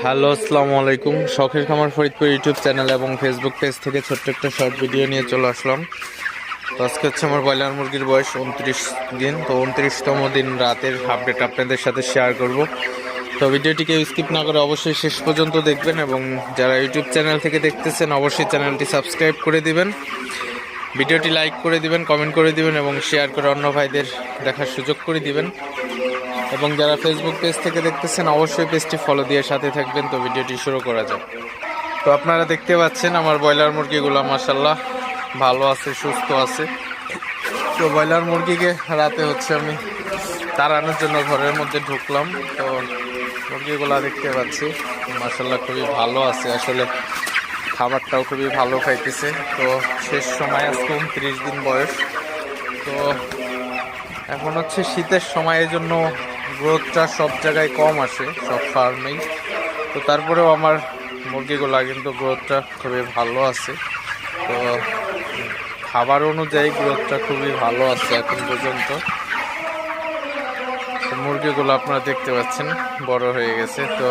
Hello, আসসালামু আলাইকুম। শখের খামার ফরিদপুর ইউটিউব চ্যানেল এবং ফেসবুক পেজ থেকে ছোট্ট একটা শর্ট ভিডিও নিয়ে চলে আসলাম। তো আজকে হচ্ছে আমার ব্রয়লার মুরগির বয়স 29 দিন। তো 29তম দিন রাতের আপডেট আপনাদের সাথে শেয়ার করব। তো ভিডিওটিকে স্কিপ না করে অবশ্যই শেষ পর্যন্ত দেখবেন এবং যারা ইউটিউব চ্যানেল থেকে দেখতেছেন অবশ্যই চ্যানেলটি সাবস্ক্রাইব করে দিবেন, ভিডিওটি লাইক করে দিবেন, কমেন্ট করে দিবেন এবং শেয়ার করে অন্য ভাইদের দেখার সুযোগ করে দিবেন। এবং যারা ফেসবুক পেজ থেকে দেখতেছেন অবশ্যই পেজটি ফলো দিয়ে সাথে থাকবেন। তো ভিডিওটি শুরু করা যাক। তো আপনারা দেখতে পাচ্ছেন আমার ব্রয়লার মুরগিগুলো মাশাআল্লাহ ভালো আছে, সুস্থ আছে। তো ব্রয়লার মুরগিকে রাতে হচ্ছে আমি তাড়ানোর জন্য ঘরের মধ্যে ঢুকলাম। তো মুরগিগুলো দেখতে পাচ্ছি মাশাআল্লাহ খুবই ভালো আছে, আসলে খাবারটাও খুবই ভালো খাইতেছে। তো শেষ সময় আজকে 29 দিন বয়স। তো এখন হচ্ছে শীতের সময়ের জন্য গ্রোথটা সব জায়গায় কম আসে, সব ফার্মেই। তো তারপরেও আমার মুরগিগুলা কিন্তু গ্রোথটা খুবই ভালো আছে। তো খাবার অনুযায়ী গ্রোথটা খুবই ভালো আছে এখন পর্যন্ত। তো মুরগিগুলো আপনারা দেখতে পাচ্ছেন বড় হয়ে গেছে, তো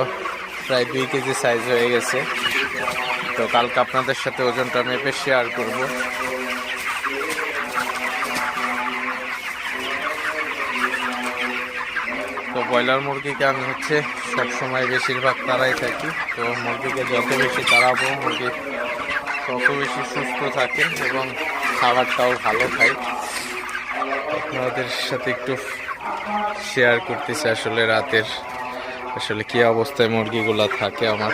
প্রায় 2 কেজি সাইজ হয়ে গেছে। তো কালকে আপনাদের সাথে ওজনটা মেপে শেয়ার করব। তো ব্রয়লার মুরগিকে আমি হচ্ছে সবসময় বেশিরভাগ তাড়াই থাকি। তো মুরগিকে যত বেশি তাড়াবো মুরগি তত বেশি সুস্থ থাকে এবং খাবারটাও ভালো খাই। আপনাদের সাথে একটু শেয়ার করতেছি আসলে রাতের আসলে কী অবস্থায় মুরগিগুলো থাকে আমার।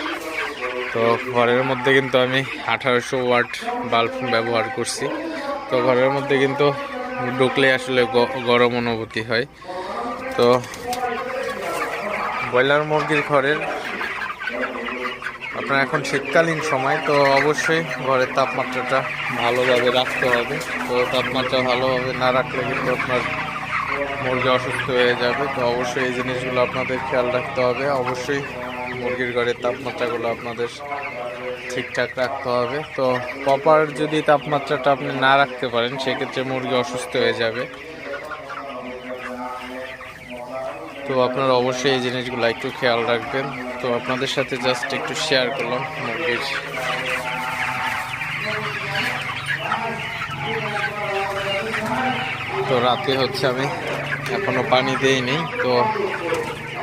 তো ঘরের মধ্যে কিন্তু আমি 1800 ওয়াট বাল্ব ব্যবহার করছি। তো ঘরের মধ্যে কিন্তু ঢুকলে আসলে গরম অনুভূতি হয়। তো ব্রয়লার মুরগির ঘরের আপনার এখন শীতকালীন সময়, তো অবশ্যই ঘরের তাপমাত্রাটা ভালোভাবে রাখতে হবে। তো তাপমাত্রা ভালোভাবে না রাখলে কিন্তু আপনার মুরগি অসুস্থ হয়ে যাবে। তো অবশ্যই এই জিনিসগুলো আপনাদের খেয়াল রাখতে হবে। অবশ্যই মুরগির ঘরের তাপমাত্রাগুলো আপনাদের ঠিকঠাক রাখতে হবে। তো প্রপার যদি তাপমাত্রাটা আপনি না রাখতে পারেন সেক্ষেত্রে মুরগি অসুস্থ হয়ে যাবে। তো আপনারা অবশ্যই এই জিনিসগুলো একটু খেয়াল রাখবেন। তো আপনাদের সাথে জাস্ট একটু শেয়ার করলাম মুরগির। তো রাতে হচ্ছে আমি এখনো পানি দেইনি। তো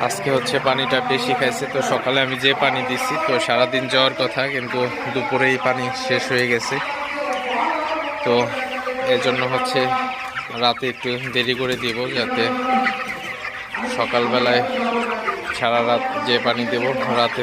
আজকে হচ্ছে পানিটা বেশি খাইছে। তো সকালে আমি যে পানি দিচ্ছি তো সারাদিন যাওয়ার কথা, কিন্তু দুপুরেই পানি শেষ হয়ে গেছে। তো এজন্য হচ্ছে রাতে একটু দেরি করে দিব, যাতে সকালবেলায় সারা রাত যে পানি দেব রাতে